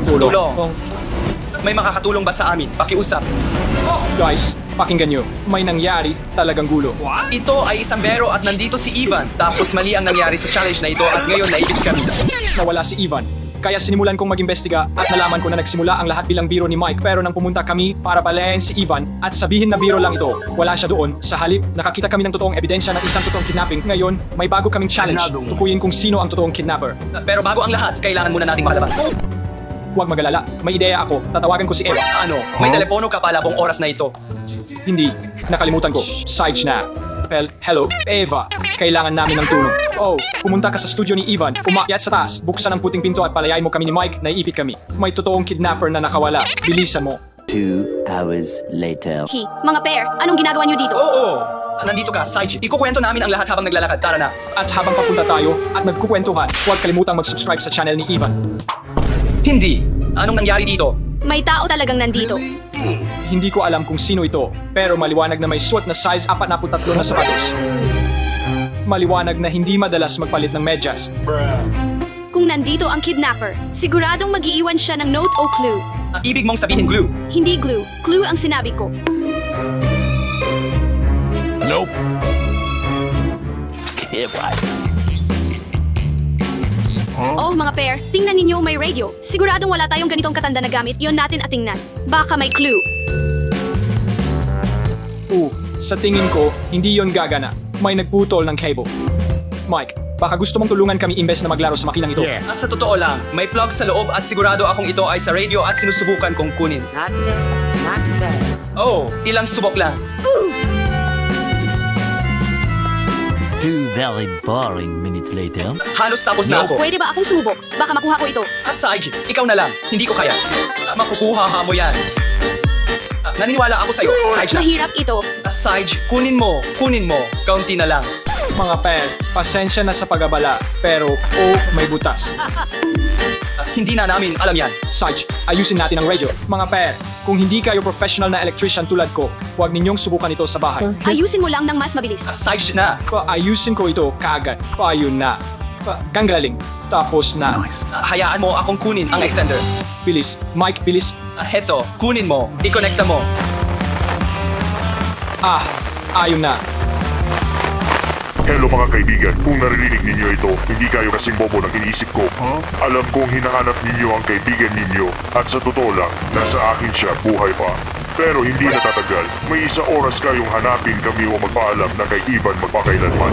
tulong. Tulong. May makakatulong ba sa amin? Pakiusap. Guys, pakinggan nyo. May nangyari talagang gulo. Ito ay isang bero at nandito si Ivan. Tapos mali ang nangyari sa challenge na ito at ngayon naibig kami. Nawala si Ivan. Kaya sinimulan kong mag-imbestiga at nalaman ko na nagsimula ang lahat bilang biro ni Mike. Pero nang pumunta kami para palayain si Ivan at sabihin na biro lang ito, wala siya doon. Sa halip, nakakita kami ng totoong ebidensya ng isang totoong kidnapping. Ngayon, may bago kaming challenge. Tukuyin kung sino ang totoong kidnapper. Pero bago ang lahat, kailangan muna nating malabas. Huwag magalala. May ideya ako. Tatawagan ko si Eva. Ano? May telepono ka pala buong oras na ito. Hindi. Nakalimutan ko. Side na. Well, hello, Eva. Kailangan namin ng tulong. Oh, pumunta ka sa studio ni Ivan. Umakyat sa taas. Buksan ang puting pinto at palayain mo kami ni Mike. Naiipit kami. May totoong kidnapper na nakawala. Bilisan mo. 2 hours later. Mga pair, anong ginagawa niyo dito? Oo! Nandito ka, Saiji. Ikukwento namin ang lahat habang naglalakad. Tara na. At habang papunta tayo at nagkukwentuhan, huwag kalimutang mag-subscribe sa channel ni Ivan. Hindi. Anong nangyari dito? May tao talagang nandito. Hindi ko alam kung sino ito, pero maliwanag na may suot na size 43 na sapatos. Maliwanag na hindi madalas magpalit ng medyas. Kung nandito ang kidnapper, siguradong mag-iiwan siya ng note o clue. Ibig mong sabihin glue. Hindi glue. Clue ang sinabi ko. Nope. Oh, mga pair, tingnan ninyo may radio. Siguradong wala tayong ganitong katanda na gamit. Yon natin at tingnan. Baka may clue. Sa tingin ko, hindi yon gagana. May nagputol ng cable. Mike, baka gusto mong tulungan kami imbes na maglaro sa makinang ito. Sa totoo lang, may plug sa loob at sigurado akong ito ay sa radio at sinusubukan kong kunin. Oh, ilang subok lang. 2 very boring minutes later. Halos tapos na ako. Pwede ba akong sumubok? Baka makuha ko ito. Saiji, ikaw na lang. Hindi ko kaya. Makukuha mo yan. Naniniwala ako sa'yo, Saiji. Mahirap ito. Saiji, kunin mo. Kaunti na lang. Mga pair, pasensya na sa pag-abala, pero may butas. Hindi na namin alam yan. Sarge, ayusin natin ang radio. Mga pair, kung hindi kayo professional na electrician tulad ko, huwag ninyong subukan ito sa bahay. Ayusin mo lang ng mas mabilis. Saiji na. Ayusin ko ito kaagad. Ayun na. Ganggaling. Tapos na. Hayaan mo akong kunin ang extender. Bilis. Mike, bilis. Heto, kunin mo. I-connecta mo. Ayun na. Hello mga kaibigan, kung naririnig ninyo ito, hindi kayo kasing bobo ng iniisip ko. Alam kong hinahanap ninyo ang kaibigan ninyo at sa totoo lang, nasa akin siya buhay pa. Pero hindi natatagal, may 1 oras kayong hanapin kami o magpaalam na kay Ivan magpakailanman.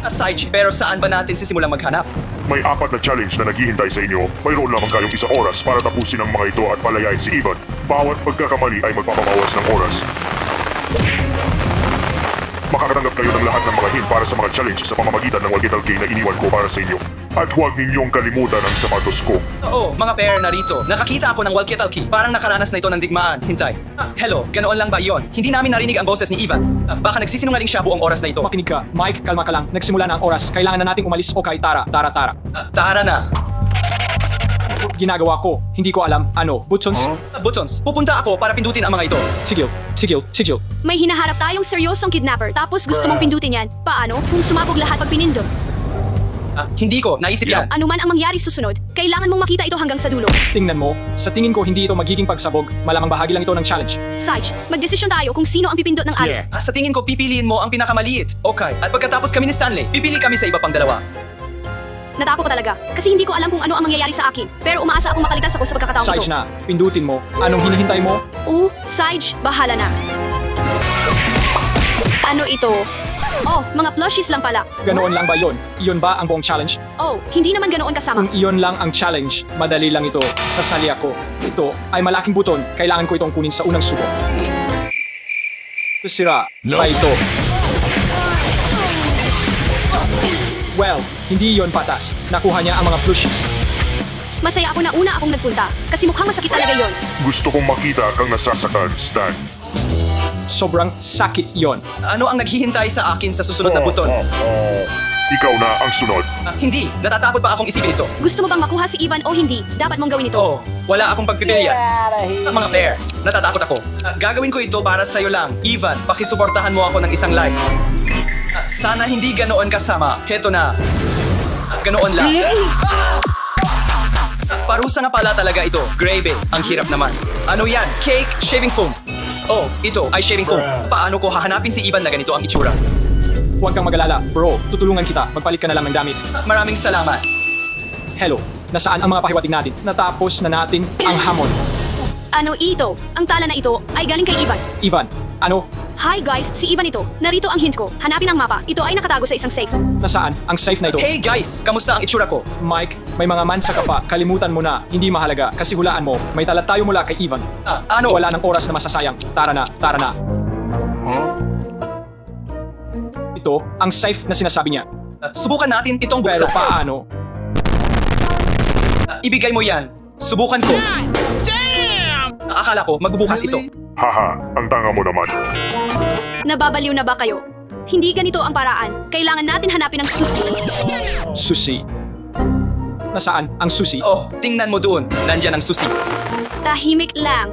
Saiji, pero saan ba natin sisimulang maghanap? May 4 na challenge na naghihintay sa inyo. Mayroon lamang kayong 1 oras para tapusin ang mga ito at palayain si Ivan. Bawat pagkakamali ay magpapabawas ng oras. Makakatanggap kayo ng lahat ng mga hint para sa mga challenge sa pamamagitan ng walkie-talkie na iniwan ko para sa inyo. At huwag ninyong kalimutan ang sapatos ko. Oo, mga pair narito. Nakakita ako ng walkie-talkie. Parang nakaranas na ito ng digmaan. Hintay. Hello, ganoon lang ba iyon? Hindi namin narinig ang boses ni Ivan. Baka nagsisinungaling siya buong oras na ito. Makinig ka. Mike, kalma ka lang. Nagsimula na ang oras. Kailangan na nating umalis. Okay, tara. Tara na. Ginagawa ko. Hindi ko alam. Buttons? Buttons, pupunta ako para pindutin ang mga ito. Sigil. May hinaharap tayong seryosong kidnapper tapos gusto mong pindutin yan. Paano kung sumabog lahat pag pinindot? Hindi ko, naisip yan. Ano man ang mangyari susunod, kailangan mong makita ito hanggang sa dulo. Tingnan mo. Sa tingin ko, hindi ito magiging pagsabog. Malamang bahagi lang ito ng challenge. Sarge, magdesisyon tayo kung sino ang pipindot ng alin. Sa tingin ko, pipiliin mo ang pinakamaliit. Okay, at pagkatapos kami ni Stanley, pipili kami sa iba pang dalawa. Natako ko talaga kasi hindi ko alam kung ano ang mangyayari sa akin. Pero umaasa akong makaligtas ako sa pagkakataon Sarge ito. na. Pindutin mo. Anong hinihintay mo? Sarge, bahala na. Ano ito? Oh, mga plushies lang pala. Ganoon lang ba yon? Iyon ba ang buong challenge? Oh, hindi naman ganoon kasama. Kung iyon lang ang challenge, madali lang ito. Sasali ako. Ito ay malaking buton. Kailangan ko itong kunin sa unang subo. Sira. Pa ito. Well, hindi iyon patas. Nakuha niya ang mga plushies. Masaya ako na una akong nagpunta kasi mukhang masakit talaga yon. Gusto kong makita kang nasasakan, Stan. Sobrang sakit yon. Ano ang naghihintay sa akin sa susunod na buton? Ikaw na ang sunod. Hindi, natatakot pa akong isipin ito. Gusto mo bang makuha si Ivan o hindi? Dapat mong gawin ito. Oo, wala akong pagpipilian. Mga pair, natatakot ako. Gagawin ko ito para sa'yo lang. Ivan, pakisuportahan mo ako ng isang like. Sana hindi ganoon kasama. Heto na. Ganoon lang. Parusa nga pala talaga ito. Grabe, ang hirap naman. Ano yan? Cake, shaving foam. Oh, ito ay shaving foam. Paano ko hahanapin si Ivan na ganito ang itsura? Huwag kang mag-alala, bro. Tutulungan kita. Magpalit ka na lang ng damit. Maraming salamat. Hello, nasaan ang mga pahiwatig natin? Natapos na natin ang hamon. Ano ito? Ang tala na ito ay galing kay Ivan. Ivan, ano? Hi guys, si Ivan ito. Narito ang hint ko. Hanapin ang mapa. Ito ay nakatago sa isang safe. Nasaan ang safe na ito? Hey guys, kamusta ang itsura ko? Mike, may mga mansa ka pa. Kalimutan mo na. Hindi mahalaga. Kasi hulaan mo. May tala tayo mula kay Ivan. Ano? Wala ng oras na masasayang. Tara na, tara na. Ito ang safe na sinasabi niya. Subukan natin itong Pero buksan. paano? Ibigay mo yan. Subukan ko. Akala ko magbubukas ito. Haha, ang tanga mo naman. Nababaliw na ba kayo? Hindi ganito ang paraan. Kailangan natin hanapin ang susi. Susi. Nasaan ang susi? Oh, tingnan mo doon. Nandyan ang susi. Tahimik lang.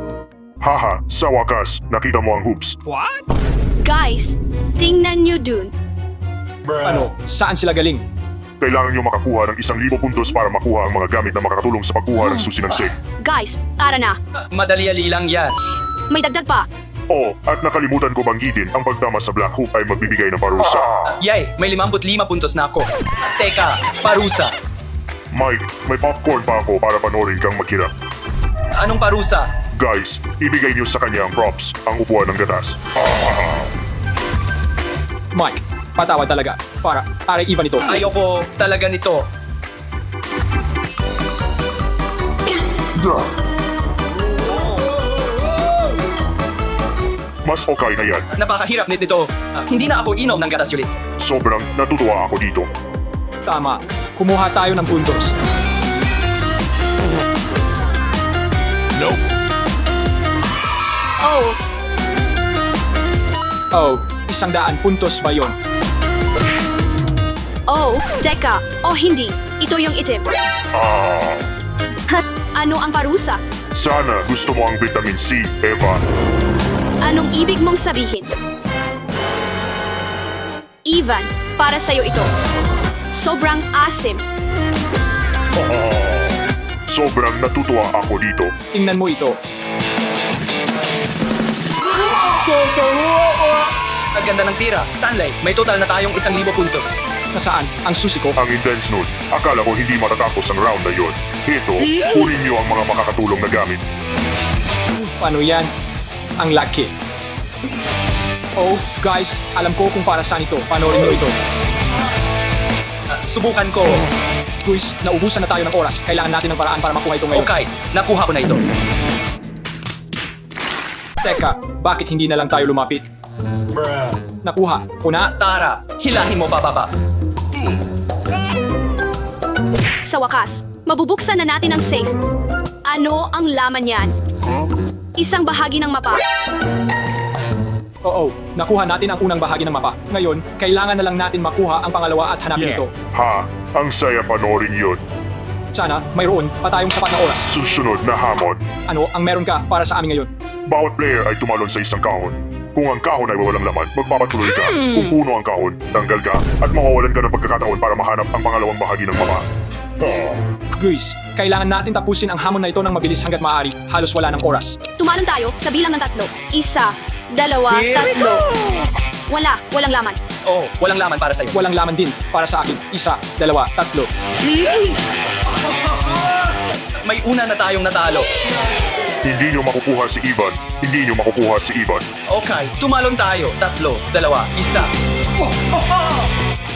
Haha, sa wakas, nakita mo ang hoops. Guys, tingnan nyo dun. Ano? Saan sila galing? Kailangan nyo makakuha ng 1,000 puntos para makuha ang mga gamit na makakatulong sa pagkuha ng susi ng safe. Guys, tara na. Madali-ali lang yan. May dagdag pa. Oh, at nakalimutan ko banggitin, ang pagtama sa Black Hoop ay magbibigay ng parusa. Yay, may 55 puntos na ako. Teka, parusa. Mike, may popcorn pa ako para panoorin kang maghirap. Anong parusa? Guys, ibigay niyo sa kanya ang props, ang upuan ng gatas. Mike, patawad talaga. Para Ivan ito. Ayoko talaga nito. Mas okay na yan. Napakahirap nito. Hindi na ako inom ng gatas ulit. Sobrang natutuwa ako dito. Tama. Kumuha tayo ng puntos. Oh, Oh, 100 puntos ba yun? oh, teka. Oh, hindi. Ito yung itim. Ah, Hat, ano ang parusa? sana gusto mo ang vitamin C, Eva. Anong ibig mong sabihin? Ivan, para sa'yo ito. Sobrang asim. Sobrang natutuwa ako dito. Tingnan mo ito. Ang ganda ng tira. Stanley, may total na tayong 1,000 puntos. Nasaan ang susi ko? Ang intense nun, akala ko hindi matatapos ang round na yon. Ito, kunin niyo ang mga makakatulong na gamit. Ano yan? Ang lucky. Oh, guys, alam ko kung para saan ito. Panoorin niyo ito. Subukan ko. Guys, naubusan na tayo ng oras. Kailangan natin ng paraan para makuha ito ngayon. Okay, nakuha ko na ito. Teka, bakit hindi na lang tayo lumapit? Nakuha ko na. Tara, hilahin mo pababa. Sa wakas, mabubuksan na natin ang safe. Ano ang laman yan? Isang bahagi ng mapa. Oo, nakuha natin ang unang bahagi ng mapa. Ngayon, kailangan na lang natin makuha ang pangalawa at hanapin ito. Ha, ang saya panoorin yun. Sana, mayroon pa tayong sapat na oras. Susunod na hamon. Ano ang meron ka para sa amin ngayon? Bawat player ay tumalon sa isang kahon. Kung ang kahon ay walang laman, magpapatuloy ka. Kung puno ang kahon, tanggal ka at mawawalan ka ng pagkakataon para mahanap ang pangalawang bahagi ng mapa. Guys, kailangan natin tapusin ang hamon na ito ng mabilis hanggat maaari. Halos wala ng oras. Tumalon tayo sa bilang ng 3. 1, 2, 3. Walang laman. Oh, walang laman para sa'yo. Walang laman din para sa akin. 1, 2, 3. May una na tayong natalo. Hindi nyo makukuha si Ivan. Hindi nyo makukuha si Ivan. Okay, tumalon tayo. 3, 2, 1.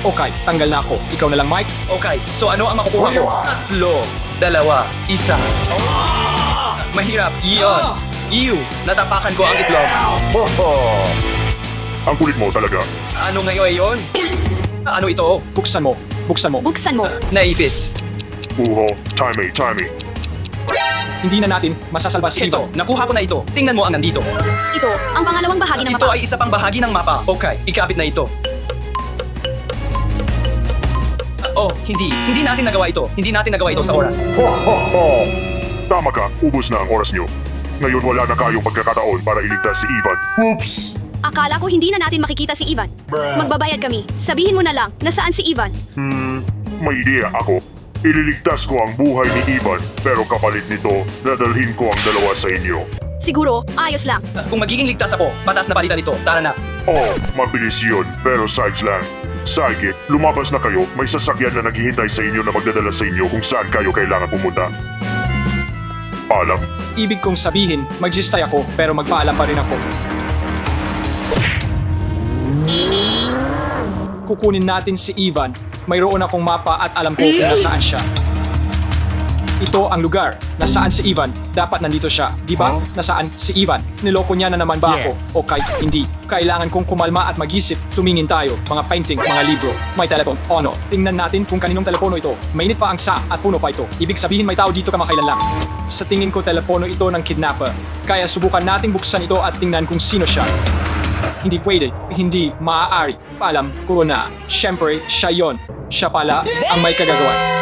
Okay, tanggal na ako. Ikaw na lang, Mike. Okay, so ano ang makukuha ko? 3, 2, 1. Mahirap. Iyon. Iyu, natapakan ko ang itlog. Ang kulit mo talaga. Ano ngayon yun? Ano ito? Buksan mo. Buksan mo. Buksan mo. Naipit. Uho, timey, timey. Hindi na natin masasalba si Ito, Ivan. nakuha ko na ito. Tingnan mo ang nandito. Ito, ang pangalawang bahagi ng Ito mapa. ay isa pang bahagi ng mapa. Okay, ikabit na ito. Oh, hindi. Hindi natin nagawa ito. Hindi natin nagawa ito sa oras. Tama ka, ubos na ang oras nyo. Ngayon wala na kayong pagkakataon para iligtas si Ivan. Oops! Akala ko hindi na natin makikita si Ivan. Magbabayad kami. Sabihin mo na lang, nasaan si Ivan? May ideya ako. Ililigtas ko ang buhay ni Ivan, pero kapalit nito, dadalhin ko ang dalawa sa inyo. Siguro, ayos lang. Kung magiging ligtas ako, patas na palitan ito. Tara na. Oh, mabilis yun, pero sides lang. Sige, lumabas na kayo. May sasakyan na naghihintay sa inyo na magdadala sa inyo kung saan kayo kailangan pumunta. Paalam. Ibig kong sabihin, magsistay ako pero magpaalam pa rin ako. Kukunin natin si Ivan. Mayroon akong mapa at alam ko kung nasaan siya. Ito ang lugar. Nasaan si Ivan? Dapat nandito siya. Di ba? Nasaan si Ivan? Niloko niya na naman ba ako? O hindi. Kailangan kong kumalma at mag-isip. Tumingin tayo. Mga painting, mga libro. May telepon. Ono. Tingnan natin kung kaninong telepono ito. Mainit pa ang sa at puno pa ito. Ibig sabihin may tao dito kamakailan lang. Sa tingin ko telepono ito ng kidnapper. Kaya subukan nating buksan ito at tingnan kung sino siya. Hindi pwede. Hindi maaari. Paalam ko na. Siyempre, siya yon. Siya pala ang may kagagawan.